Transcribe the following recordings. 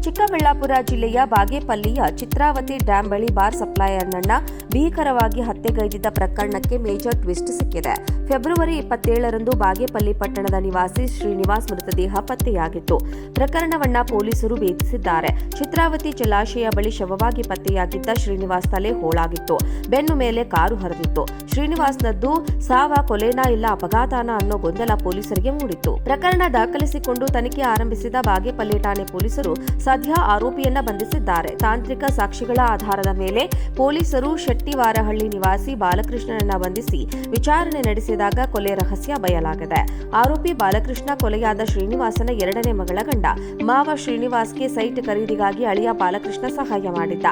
ಚಿಕ್ಕಬಳ್ಳಾಪುರ ಜಿಲ್ಲೆಯ ಬಾಗೇಪಲ್ಲಿಯ ಚಿತ್ರಾವತಿ ಡ್ಯಾಂ ಬಳಿ ಬಾರ್ ಸಪ್ಲೈಯರ್ನನ್ನ ಭೀಕರವಾಗಿ ಹತ್ಯೆಗೈದಿದ್ದ ಪ್ರಕರಣಕ್ಕೆ ಮೇಜರ್ ಟ್ವಿಸ್ಟ್ ಸಿಕ್ಕಿದೆ. ಫೆಬ್ರವರಿ 27ರಂದು ಬಾಗೇಪಲ್ಲಿ ಪಟ್ಟಣದ ನಿವಾಸಿ ಶ್ರೀನಿವಾಸ್ ಮೃತದೇಹ ಪತ್ತೆಯಾಗಿತ್ತು. ಪ್ರಕರಣವನ್ನ ಪೊಲೀಸರು ಭೇದಿಸಿದ್ದಾರೆ. ಚಿತ್ರಾವತಿ ಜಲಾಶಯ ಬಳಿ ಶವವಾಗಿ ಪತ್ತೆಯಾಗಿದ್ದ ಶ್ರೀನಿವಾಸ್ ತಲೆ ಹೋಳಾಗಿತ್ತು. ಬೆನ್ನು ಮೇಲೆ ಕಾರು ಹರಿದಿತ್ತು. ಶ್ರೀನಿವಾಸ್ನದ್ದು ಸಾವ ಕೊಲೆನಾ ಇಲ್ಲ ಅಪಘಾತನ ಅನ್ನೋ ಗೊಂದಲ ಪೊಲೀಸರಿಗೆ ಮೂಡಿತ್ತು. ಪ್ರಕರಣ ದಾಖಲಿಸಿಕೊಂಡು ತನಿಖೆ ಆರಂಭಿಸಿದ ಬಾಗೇಪಲ್ಲಿ ಠಾಣೆ ಪೊಲೀಸರು ಸದ್ಯ ಆರೋಪಿಯನ್ನ ಬಂಧಿಸಿದ್ದಾರೆ. ತಾಂತ್ರಿಕ ಸಾಕ್ಷಿಗಳ ಆಧಾರದ ಮೇಲೆ ಪೊಲೀಸರು ಶೆಟ್ಟಿವಾರಹಳ್ಳಿ ನಿವಾಸಿ ಬಾಲಕೃಷ್ಣನನ್ನ ಬಂಧಿಸಿ ವಿಚಾರಣೆ ನಡೆಸಿದಾಗ ಕೊಲೆ ರಹಸ್ಯ ಬಯಲಾಗಿದೆ. ಆರೋಪಿ ಬಾಲಕೃಷ್ಣ ಕೊಲೆಯಾದ ಶ್ರೀನಿವಾಸನ ಎರಡನೇ ಮಗಳ ಗಂಡ. ಮಾವ ಶ್ರೀನಿವಾಸ್ಗೆ ಸೈಟ್ ಖರೀದಿಗಾಗಿ ಅಳಿಯ ಬಾಲಕೃಷ್ಣ ಸಹಾಯ ಮಾಡಿದ್ದ.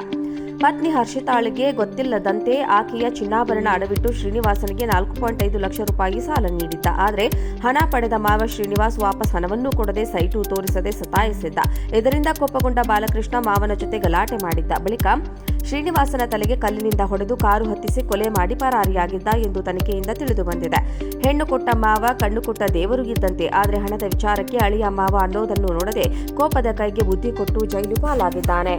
ಪತ್ನಿ ಹರ್ಷಿತಾಳಿಗೆ ಗೊತ್ತಿಲ್ಲದಂತೆ ಆಕೆಯ ಚಿನ್ನಾಭರಣ ಅಡವಿಟ್ಟು ಶ್ರೀನಿವಾಸನಿಗೆ 4.5 ಲಕ್ಷ ರೂಪಾಯಿ ಸಾಲ ನೀಡಿದ್ದ. ಆದರೆ ಹಣ ಪಡೆದ ಮಾವ ಶ್ರೀನಿವಾಸ್ ವಾಪಸ್ ಹಣವನ್ನೂ ಕೊಡದೆ ಸೈಟು ತೋರಿಸದೆ ಸತಾಯಿಸಿದ್ದ. ಇದರಿಂದ ಕೋಪಗೊಂಡ ಬಾಲಕೃಷ್ಣ ಮಾವನ ಜೊತೆ ಗಲಾಟೆ ಮಾಡಿದ್ದ. ಬಳಿಕ ಶ್ರೀನಿವಾಸನ ತಲೆಗೆ ಕಲ್ಲಿನಿಂದ ಹೊಡೆದು ಕಾರು ಹತ್ತಿಸಿ ಕೊಲೆ ಮಾಡಿ ಪರಾರಿಯಾಗಿದ್ದ ಎಂದು ತನಿಖೆಯಿಂದ ತಿಳಿದು ಬಂದಿದೆ. ಹೆಣ್ಣು ಕೊಟ್ಟ ಮಾವ ಕಣ್ಣು ಕೊಟ್ಟ ದೇವರು ಇದ್ದಂತೆ. ಆದರೆ ಹಣದ ವಿಚಾರಕ್ಕೆ ಅಳಿಯ ಮಾವ ಅನ್ನೋದನ್ನು ನೋಡದೆ ಕೋಪದ ಕೈಗೆ ಬುದ್ಧಿ ಕೊಟ್ಟು ಜೈಲು ಪಾಲಾಗಿದ್ದಾನೆ.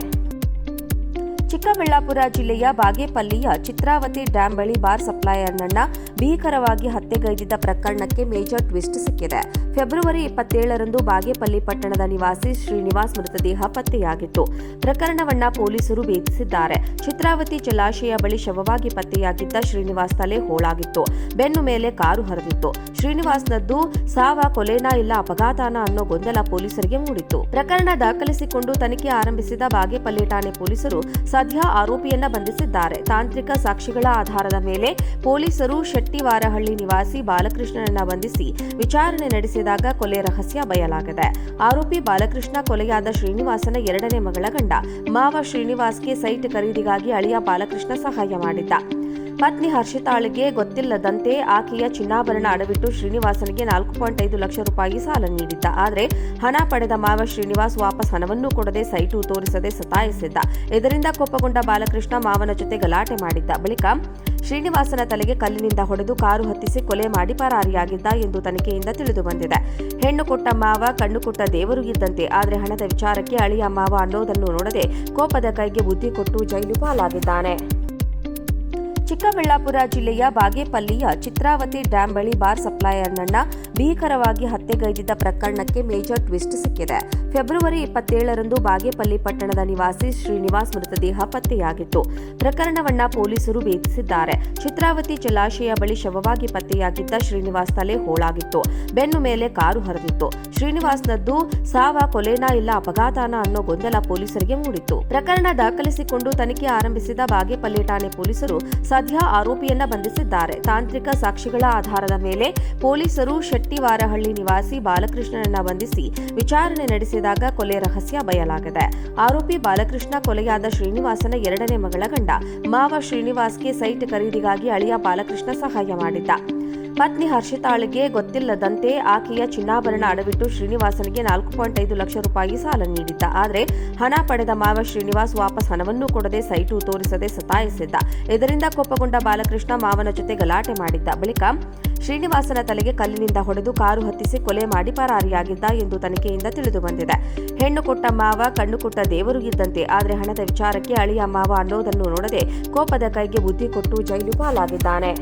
ಚಿಕ್ಕಬಳ್ಳಾಪುರ ಜಿಲ್ಲೆಯ ಬಾಗೇಪಲ್ಲಿಯ ಚಿತ್ರಾವತಿ ಡ್ಯಾಂ ಬಳಿ ಬಾರ್ ಸಪ್ಲೈಯರ್ನನ್ನ ಭೀಕರವಾಗಿ ಹತ್ಯೆಗೈದಿದ್ದ ಪ್ರಕರಣಕ್ಕೆ ಮೇಜರ್ ಟ್ವಿಸ್ಟ್ ಸಿಕ್ಕಿದೆ. ಫೆಬ್ರವರಿ 27ರಂದು ಬಾಗೇಪಲ್ಲಿ ಪಟ್ಟಣದ ನಿವಾಸಿ ಶ್ರೀನಿವಾಸ್ ಮೃತದೇಹ ಪತ್ತೆಯಾಗಿತ್ತು. ಪ್ರಕರಣವನ್ನ ಪೊಲೀಸರು ಭೇದಿಸಿದ್ದಾರೆ. ಚಿತ್ರಾವತಿ ಜಲಾಶಯ ಬಳಿ ಶವವಾಗಿ ಪತ್ತೆಯಾಗಿದ್ದ ಶ್ರೀನಿವಾಸ್ ತಲೆ ಹೋಳಾಗಿತ್ತು. ಬೆನ್ನು ಮೇಲೆ ಕಾರು ಹರಿದಿತ್ತು. ಶ್ರೀನಿವಾಸ್ನದ್ದು ಸಾವ ಕೊಲೆನಾ ಇಲ್ಲ ಅಪಘಾತನ ಅನ್ನೋ ಗೊಂದಲ ಪೊಲೀಸರಿಗೆ ಮೂಡಿತ್ತು. ಪ್ರಕರಣ ದಾಖಲಿಸಿಕೊಂಡು ತನಿಖೆ ಆರಂಭಿಸಿದ ಬಾಗೇಪಲ್ಲಿ ಠಾಣೆ ಪೊಲೀಸರು ಸದ್ಯ ಆರೋಪಿಯನ್ನ ಬಂಧಿಸಿದ್ದಾರೆ. ತಾಂತ್ರಿಕ ಸಾಕ್ಷಿಗಳ ಆಧಾರದ ಮೇಲೆ ಪೊಲೀಸರು ಶೆಟ್ಟಿವಾರಹಳ್ಳಿ ನಿವಾಸಿ ಬಾಲಕೃಷ್ಣನನ್ನ ಬಂಧಿಸಿ ವಿಚಾರಣೆ ನಡೆಸಿದಾಗ ಕೊಲೆ ರಹಸ್ಯ ಬಯಲಾಗಿದೆ. ಆರೋಪಿ ಬಾಲಕೃಷ್ಣ ಕೊಲೆಯಾದ ಶ್ರೀನಿವಾಸನ ಎರಡನೇ ಮಗಳ ಗಂಡ. ಮಾವ ಶ್ರೀನಿವಾಸ್ಗೆ ಸೈಟ್ ಖರೀದಿಗಾಗಿ ಅಳಿಯ ಬಾಲಕೃಷ್ಣ ಸಹಾಯ ಮಾಡಿದ್ದ. ಪತ್ನಿ ಹರ್ಷಿತಾಳಿಗೆ ಗೊತ್ತಿಲ್ಲದಂತೆ ಆಕೆಯ ಚಿನ್ನಾಭರಣ ಅಡವಿಟ್ಟು ಶ್ರೀನಿವಾಸನಿಗೆ 4.5 ಲಕ್ಷ ರೂಪಾಯಿ ಸಾಲ ನೀಡಿದ್ದ. ಆದರೆ ಹಣ ಪಡೆದ ಮಾವ ಶ್ರೀನಿವಾಸ್ ವಾಪಸ್ ಹಣವನ್ನೂ ಕೊಡದೆ ಸೈಟು ತೋರಿಸದೆ ಸತಾಯಿಸಿದ್ದ. ಇದರಿಂದ ಕೋಪಗೊಂಡ ಬಾಲಕೃಷ್ಣ ಮಾವನ ಜೊತೆ ಗಲಾಟೆ ಮಾಡಿದ್ದ. ಬಳಿಕ ಶ್ರೀನಿವಾಸನ ತಲೆಗೆ ಕಲ್ಲಿನಿಂದ ಹೊಡೆದು ಕಾರು ಹತ್ತಿಸಿ ಕೊಲೆ ಮಾಡಿ ಪರಾರಿಯಾಗಿದ್ದ ಎಂದು ತನಿಖೆಯಿಂದ ತಿಳಿದು ಬಂದಿದೆ. ಹೆಣ್ಣು ಕೊಟ್ಟ ಮಾವ ಕಣ್ಣು ಕೊಟ್ಟ ದೇವರು ಇದ್ದಂತೆ. ಆದರೆ ಹಣದ ವಿಚಾರಕ್ಕೆ ಅಳಿಯ ಮಾವ ಅನ್ನೋದನ್ನು ನೋಡದೆ ಕೋಪದ ಕೈಗೆ ಬುದ್ಧಿ ಕೊಟ್ಟು ಜೈಲು ಪಾಲಾಗಿದ್ದಾನೆ. ಚಿಕ್ಕಬಳ್ಳಾಪುರ ಜಿಲ್ಲೆಯ ಬಾಗೇಪಲ್ಲಿಯ ಚಿತ್ರಾವತಿ ಡ್ಯಾಂ ಬಳಿ ಬಾರ್ ಸಪ್ಲೈಯರ್ನನ್ನ ಭೀಕರವಾಗಿ ಹತ್ಯೆಗೈದಿದ್ದ ಪ್ರಕರಣಕ್ಕೆ ಮೇಜರ್ ಟ್ವಿಸ್ಟ್ ಸಿಕ್ಕಿದೆ. ಫೆಬ್ರವರಿ 27ರಂದು ಬಾಗೇಪಲ್ಲಿ ಪಟ್ಟಣದ ನಿವಾಸಿ ಶ್ರೀನಿವಾಸ್ ಮೃತದೇಹ ಪತ್ತೆಯಾಗಿತ್ತು. ಪ್ರಕರಣವನ್ನ ಪೊಲೀಸರು ಭೇದಿಸಿದ್ದಾರೆ. ಚಿತ್ರಾವತಿ ಜಲಾಶಯ ಬಳಿ ಶವವಾಗಿ ಪತ್ತೆಯಾಗಿದ್ದ ಶ್ರೀನಿವಾಸ್ ತಲೆ ಹೋಳಾಗಿತ್ತು. ಬೆನ್ನು ಮೇಲೆ ಕಾರು ಹರಿದಿತ್ತು. ಶ್ರೀನಿವಾಸ್ನದ್ದು ಸಾವ ಕೊಲೆನಾ ಇಲ್ಲ ಅಪಘಾತನ ಅನ್ನೋ ಗೊಂದಲ ಪೊಲೀಸರಿಗೆ ಮೂಡಿತ್ತು. ಪ್ರಕರಣ ದಾಖಲಿಸಿಕೊಂಡು ತನಿಖೆ ಆರಂಭಿಸಿದ ಬಾಗೇಪಲ್ಲಿ ಠಾಣೆ ಪೊಲೀಸರು ಸದ್ಯ ಆರೋಪಿಯನ್ನ ಬಂಧಿಸಿದ್ದಾರೆ. ತಾಂತ್ರಿಕ ಸಾಕ್ಷಿಗಳ ಆಧಾರದ ಮೇಲೆ ಪೊಲೀಸರು ಶೆಟ್ಟಿವಾರಹಳ್ಳಿ ನಿವಾಸಿ ಬಾಲಕೃಷ್ಣನನ್ನ ಬಂಧಿಸಿ ವಿಚಾರಣೆ ನಡೆಸಿದಾಗ ಕೊಲೆ ರಹಸ್ಯ ಬಯಲಾಗಿದೆ. ಆರೋಪಿ ಬಾಲಕೃಷ್ಣ ಕೊಲೆಯಾದ ಶ್ರೀನಿವಾಸನ ಎರಡನೇ ಮಗಳ ಗಂಡ. ಮಾವ ಶ್ರೀನಿವಾಸ್ಗೆ ಸೈಟ್ ಖರೀದಿಗಾಗಿ ಅಳಿಯ ಬಾಲಕೃಷ್ಣ ಸಹಾಯ ಮಾಡಿದ್ದ. ಪತ್ನಿ ಹರ್ಷಿತಾಳಿಗೆ ಗೊತ್ತಿಲ್ಲದಂತೆ ಆಕೆಯ ಚಿನ್ನಾಭರಣ ಅಡವಿಟ್ಟು ಶ್ರೀನಿವಾಸನಿಗೆ 4.5 ಲಕ್ಷ ರೂಪಾಯಿ ಸಾಲ ನೀಡಿದ್ದ. ಆದರೆ ಹಣ ಪಡೆದ ಮಾವ ಶ್ರೀನಿವಾಸ್ ವಾಪಸ್ ಹಣವನ್ನೂ ಕೊಡದೆ ಸೈಟು ತೋರಿಸದೆ ಸತಾಯಿಸಿದ್ದ. ಇದರಿಂದ ಕೋಪಗೊಂಡ ಬಾಲಕೃಷ್ಣ ಮಾವನ ಜೊತೆ ಗಲಾಟೆ ಮಾಡಿದ್ದ. ಬಳಿಕ ಶ್ರೀನಿವಾಸನ ತಲೆಗೆ ಕಲ್ಲಿನಿಂದ ಹೊಡೆದು ಕಾರು ಹತ್ತಿಸಿ ಕೊಲೆ ಮಾಡಿ ಪರಾರಿಯಾಗಿದ್ದ ಎಂದು ತನಿಖೆಯಿಂದ ತಿಳಿದು ಬಂದಿದೆ. ಹೆಣ್ಣು ಕೊಟ್ಟ ಮಾವ ಕಣ್ಣು ಕೊಟ್ಟ ದೇವರು ಇದ್ದಂತೆ. ಆದರೆ ಹಣದ ವಿಚಾರಕ್ಕೆ ಅಳಿಯ ಮಾವ ಅನ್ನೋದನ್ನು ನೋಡದೆ ಕೋಪದ ಕೈಗೆ ಬುದ್ಧಿ ಕೊಟ್ಟು ಜೈಲು ಪಾಲಾಗಿದ್ದಾನೆ.